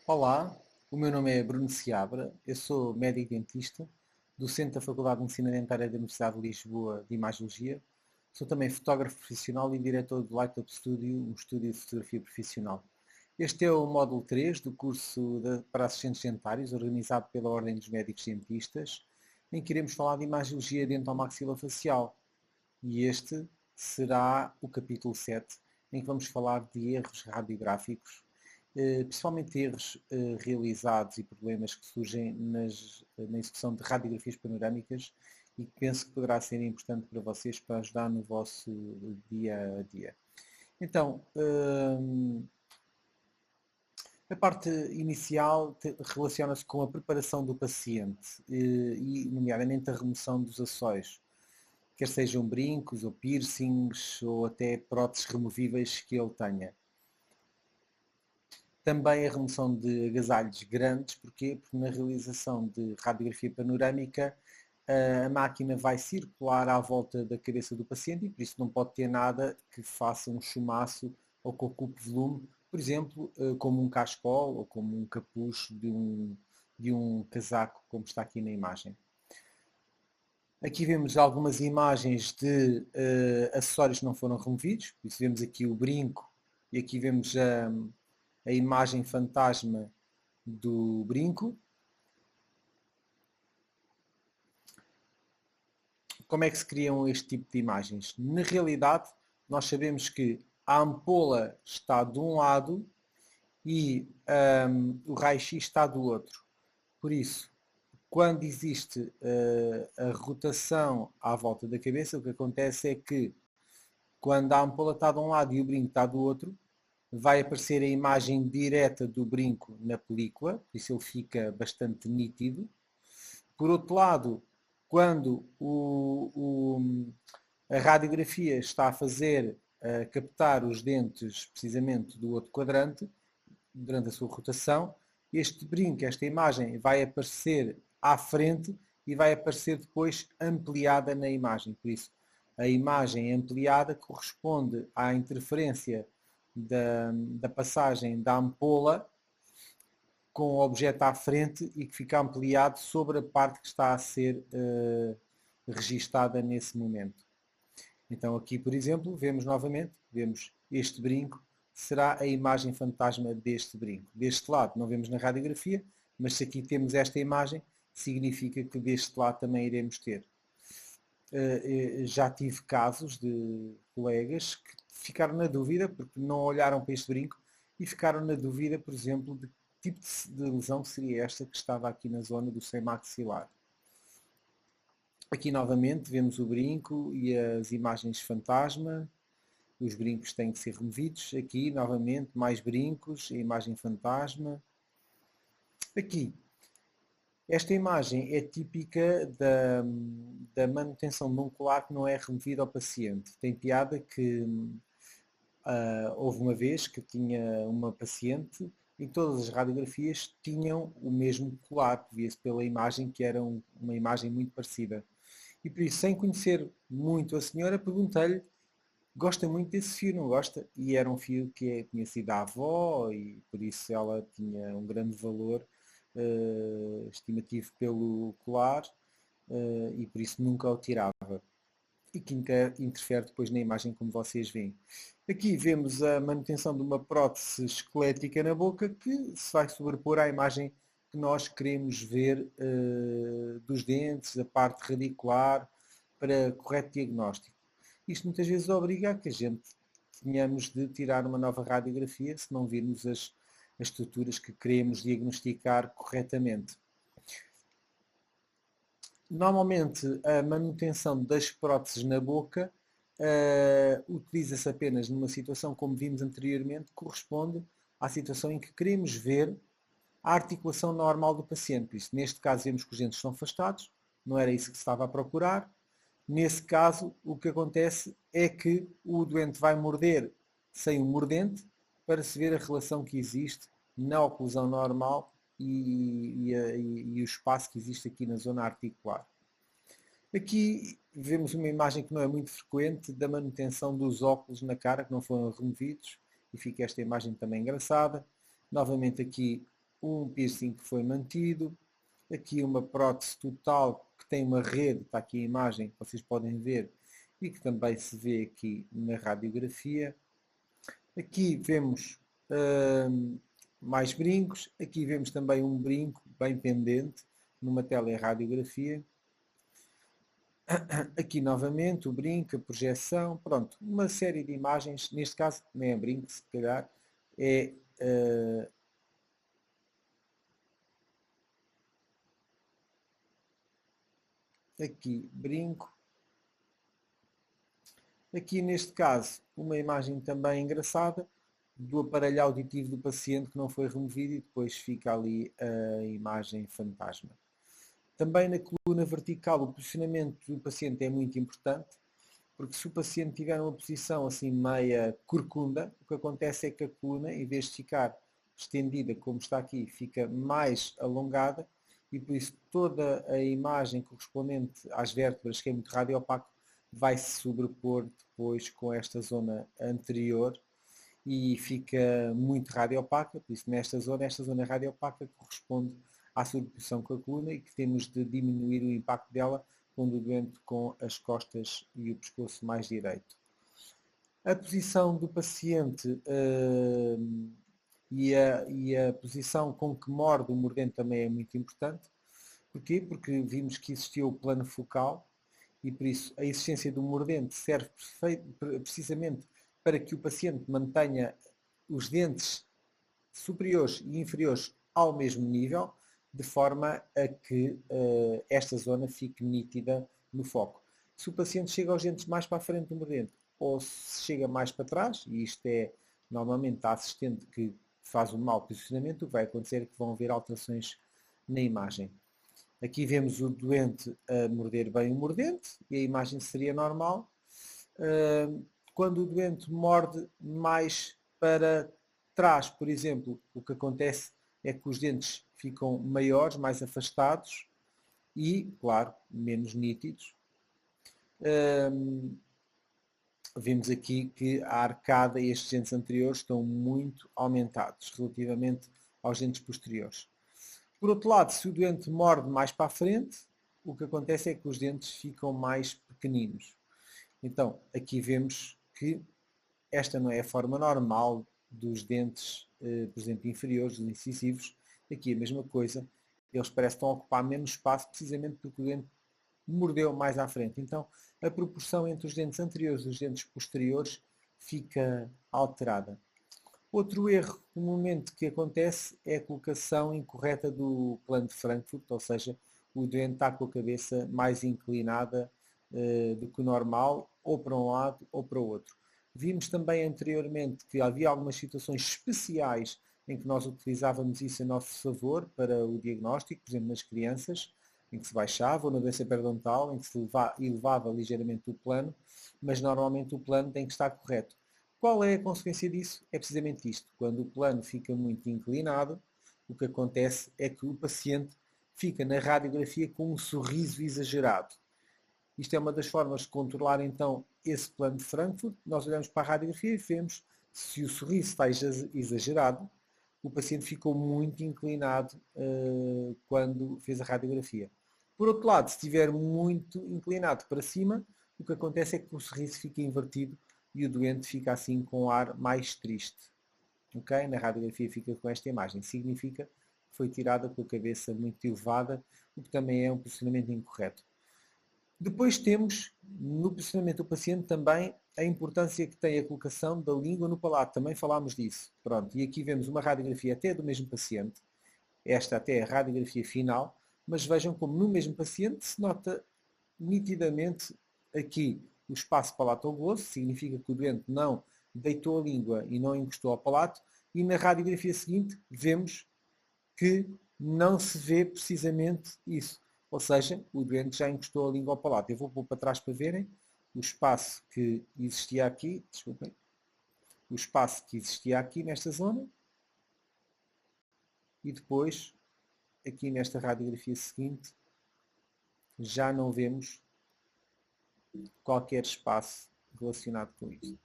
Olá, o meu nome é Bruno Seabra, eu sou médico dentista, docente da Faculdade de Medicina Dentária da Universidade de Lisboa de Imagiologia. Sou também fotógrafo profissional e diretor do Light Up Studio, um estúdio de fotografia profissional. Este é o módulo 3 do curso para assistentes dentários, organizado pela Ordem dos Médicos Dentistas, em que iremos falar de imagiologia dentomaxilofacial. E este será o capítulo 7, em que vamos falar de erros radiográficos, principalmente erros realizados e problemas que surgem na execução de radiografias panorâmicas e que penso que poderá ser importante para vocês para ajudar no vosso dia a dia. Então, a parte inicial relaciona-se com a preparação do paciente e, nomeadamente, a remoção dos acessórios, quer sejam brincos ou piercings ou até próteses removíveis que ele tenha. Também a remoção de agasalhos grandes, porquê? Porque na realização de radiografia panorâmica a máquina vai circular à volta da cabeça do paciente e por isso não pode ter nada que faça um chumaço ou que ocupe volume, por exemplo, como um cascol ou como um capuz de um casaco, como está aqui na imagem. Aqui vemos algumas imagens de acessórios que não foram removidos, por isso vemos aqui o brinco e aqui vemos a imagem fantasma do brinco. Como é que se criam este tipo de imagens? Na realidade, nós sabemos que a ampola está de um lado e o raio-x está do outro. Por isso, quando existe a rotação à volta da cabeça, o que acontece é que quando a ampola está de um lado e o brinco está do outro, vai aparecer a imagem direta do brinco na película, por isso ele fica bastante nítido. Por outro lado, quando a radiografia está a captar os dentes precisamente do outro quadrante, durante a sua rotação, este brinco, esta imagem vai aparecer à frente e vai aparecer depois ampliada na imagem. Por isso, a imagem ampliada corresponde à interferência da passagem da ampola com o objeto à frente e que fica ampliado sobre a parte que está a ser registada nesse momento. Então aqui, por exemplo, vemos novamente, vemos este brinco, será a imagem fantasma deste brinco. Deste lado não vemos na radiografia, mas se aqui temos esta imagem, significa que deste lado também iremos ter. Já tive casos de colegas que ficaram na dúvida, porque não olharam para este brinco, e ficaram na dúvida, por exemplo, de que tipo de lesão seria esta que estava aqui na zona do seio maxilar. Aqui novamente vemos o brinco e as imagens fantasma. Os brincos têm que ser removidos. Aqui novamente mais brincos, a imagem fantasma. Aqui, esta imagem é típica da manutenção de um colar que não é removido ao paciente. Tem piada que houve uma vez que tinha uma paciente e todas as radiografias tinham o mesmo colar, via-se pela imagem que era uma imagem muito parecida. E por isso, sem conhecer muito a senhora, perguntei-lhe, gosta muito desse fio, não gosta? E era um fio que tinha sido da avó e por isso ela tinha um grande valor estimativo pelo colar e por isso nunca o tirava. E que interfere depois na imagem como vocês veem. Aqui vemos a manutenção de uma prótese esquelética na boca que se vai sobrepor à imagem que nós queremos ver dos dentes, a parte radicular, para correto diagnóstico. Isto muitas vezes obriga a que a gente tenhamos de tirar uma nova radiografia se não virmos as estruturas que queremos diagnosticar corretamente. Normalmente a manutenção das próteses na boca utiliza-se apenas numa situação, como vimos anteriormente, corresponde à situação em que queremos ver a articulação normal do paciente. Por isso, neste caso vemos que os dentes estão afastados, não era isso que se estava a procurar. Nesse caso, o que acontece é que o doente vai morder sem o mordente para se ver a relação que existe na oclusão normal e o espaço que existe aqui na zona articular. Aqui vemos uma imagem que não é muito frequente da manutenção dos óculos na cara que não foram removidos e fica esta imagem também engraçada. Novamente aqui um piercing que foi mantido, aqui uma prótese total que tem uma rede, está aqui a imagem que vocês podem ver e que também se vê aqui na radiografia. Aqui vemos mais brincos, aqui vemos também um brinco bem pendente numa teleradiografia. Aqui novamente o brinco, a projeção, pronto, uma série de imagens, neste caso nem é brinco, se calhar, é aqui brinco. Aqui neste caso uma imagem também engraçada do aparelho auditivo do paciente que não foi removido e depois fica ali a imagem fantasma. Também na coluna vertical o posicionamento do paciente é muito importante, porque se o paciente tiver uma posição assim meia corcunda, o que acontece é que a coluna, em vez de ficar estendida como está aqui, fica mais alongada e por isso toda a imagem correspondente às vértebras, que é muito radiopaco, vai se sobrepor depois com esta zona anterior e fica muito radiopaca, por isso esta zona radiopaca corresponde à sobreposição com a coluna e que temos de diminuir o impacto dela pondo o doente com as costas e o pescoço mais direito. A posição do paciente e a posição com que morde o mordente também é muito importante. Porquê? Porque vimos que existiu o plano focal e por isso a existência do mordente serve precisamente para que o paciente mantenha os dentes superiores e inferiores ao mesmo nível, de forma a que esta zona fique nítida no foco. Se o paciente chega aos dentes mais para a frente do mordente ou se chega mais para trás, e isto é normalmente a assistente que faz um mau posicionamento, o que vai acontecer é que vão haver alterações na imagem. Aqui vemos o doente a morder bem o mordente e a imagem seria normal. Quando o doente morde mais para trás, por exemplo, o que acontece é que os dentes ficam maiores, mais afastados e, claro, menos nítidos. Vemos aqui que a arcada e estes dentes anteriores estão muito aumentados relativamente aos dentes posteriores. Por outro lado, se o doente morde mais para a frente, o que acontece é que os dentes ficam mais pequeninos. Então, aqui vemos que esta não é a forma normal dos dentes, por exemplo, inferiores, dos incisivos. Aqui a mesma coisa. Eles parecem que estão a ocupar menos espaço precisamente porque o dente mordeu mais à frente. Então, a proporção entre os dentes anteriores e os dentes posteriores fica alterada. Outro erro comumente que acontece é a colocação incorreta do plano de Frankfurt, ou seja, o doente está com a cabeça mais inclinada do que o normal, ou para um lado ou para o outro. Vimos também anteriormente que havia algumas situações especiais em que nós utilizávamos isso a nosso favor para o diagnóstico, por exemplo, nas crianças, em que se baixava, ou na doença periodontal, em que se elevava ligeiramente o plano, mas normalmente o plano tem que estar correto. Qual é a consequência disso? É precisamente isto. Quando o plano fica muito inclinado, o que acontece é que o paciente fica na radiografia com um sorriso exagerado. Isto é uma das formas de controlar então esse plano de Frankfurt. Nós olhamos para a radiografia e vemos se o sorriso está exagerado, o paciente ficou muito inclinado quando fez a radiografia. Por outro lado, se estiver muito inclinado para cima, o que acontece é que o sorriso fica invertido e o doente fica assim com um ar mais triste. Okay? Na radiografia fica com esta imagem. Significa que foi tirada com a cabeça muito elevada, o que também é um posicionamento incorreto. Depois temos, no posicionamento do paciente, também a importância que tem a colocação da língua no palato. Também falámos disso. Pronto, e aqui vemos uma radiografia até do mesmo paciente. Esta até é a radiografia final, mas vejam como no mesmo paciente se nota nitidamente aqui o espaço palato-glosso, significa que o doente não deitou a língua e não encostou ao palato, e na radiografia seguinte vemos que não se vê precisamente isso. Ou seja, o doente já encostou a língua ao palato. Eu vou pôr para trás para verem o espaço que existia aqui, desculpem, o espaço que existia aqui nesta zona, e depois, aqui nesta radiografia seguinte, já não vemos qualquer espaço relacionado com isso.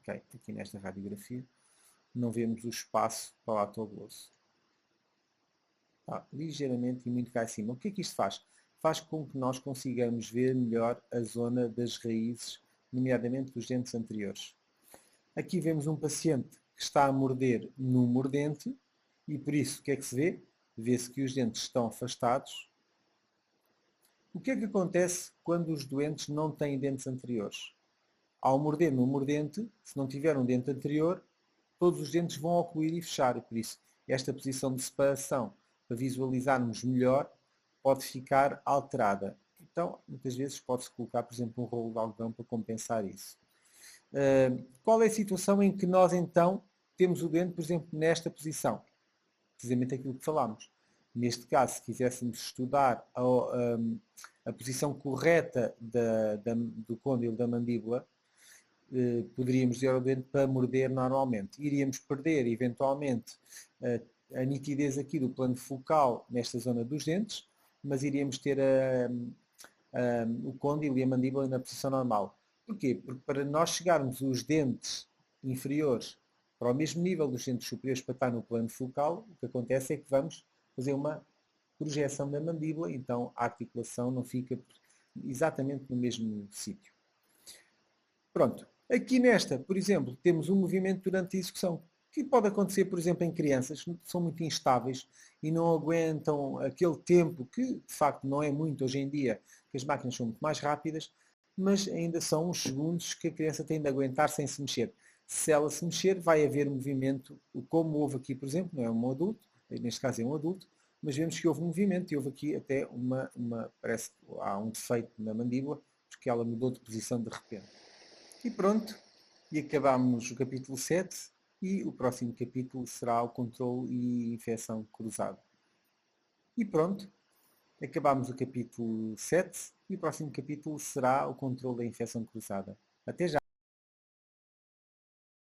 Ok, aqui nesta radiografia não vemos o espaço palatobulboso. Está ligeiramente e muito cá acima. O que é que isto faz? Faz com que nós consigamos ver melhor a zona das raízes, nomeadamente dos dentes anteriores. Aqui vemos um paciente que está a morder no mordente e por isso o que é que se vê? Vê-se que os dentes estão afastados. O que é que acontece quando os doentes não têm dentes anteriores? Ao morder no mordente, se não tiver um dente anterior, todos os dentes vão ocluir e fechar. E por isso, esta posição de separação, para visualizarmos melhor, pode ficar alterada. Então, muitas vezes pode-se colocar, por exemplo, um rolo de algodão para compensar isso. Qual é a situação em que nós, então, temos o dente, por exemplo, nesta posição? Precisamente aquilo que falámos. Neste caso, se quiséssemos estudar a posição correta do côndilo da mandíbula, poderíamos dizer ao dente para morder normalmente. Iríamos perder, eventualmente, a nitidez aqui do plano focal nesta zona dos dentes, mas iríamos ter o côndilo e a mandíbula na posição normal. Porquê? Porque para nós chegarmos os dentes inferiores para o mesmo nível dos dentes superiores para estar no plano focal, o que acontece é que vamos fazer uma projeção da mandíbula, então a articulação não fica exatamente no mesmo sítio. Pronto. Aqui nesta, por exemplo, temos um movimento durante a execução, que pode acontecer, por exemplo, em crianças que são muito instáveis e não aguentam aquele tempo, que de facto não é muito hoje em dia, que as máquinas são muito mais rápidas, mas ainda são uns segundos que a criança tem de aguentar sem se mexer. Se ela se mexer, vai haver movimento, como houve aqui, por exemplo, não é um adulto, neste caso é um adulto, mas vemos que houve movimento e houve aqui até parece que há um defeito na mandíbula, porque ela mudou de posição de repente. E pronto, e acabamos o capítulo 7 e o próximo capítulo será o controle e infecção cruzada. E pronto, acabamos o capítulo 7 e o próximo capítulo será o controle da infecção cruzada. Até já!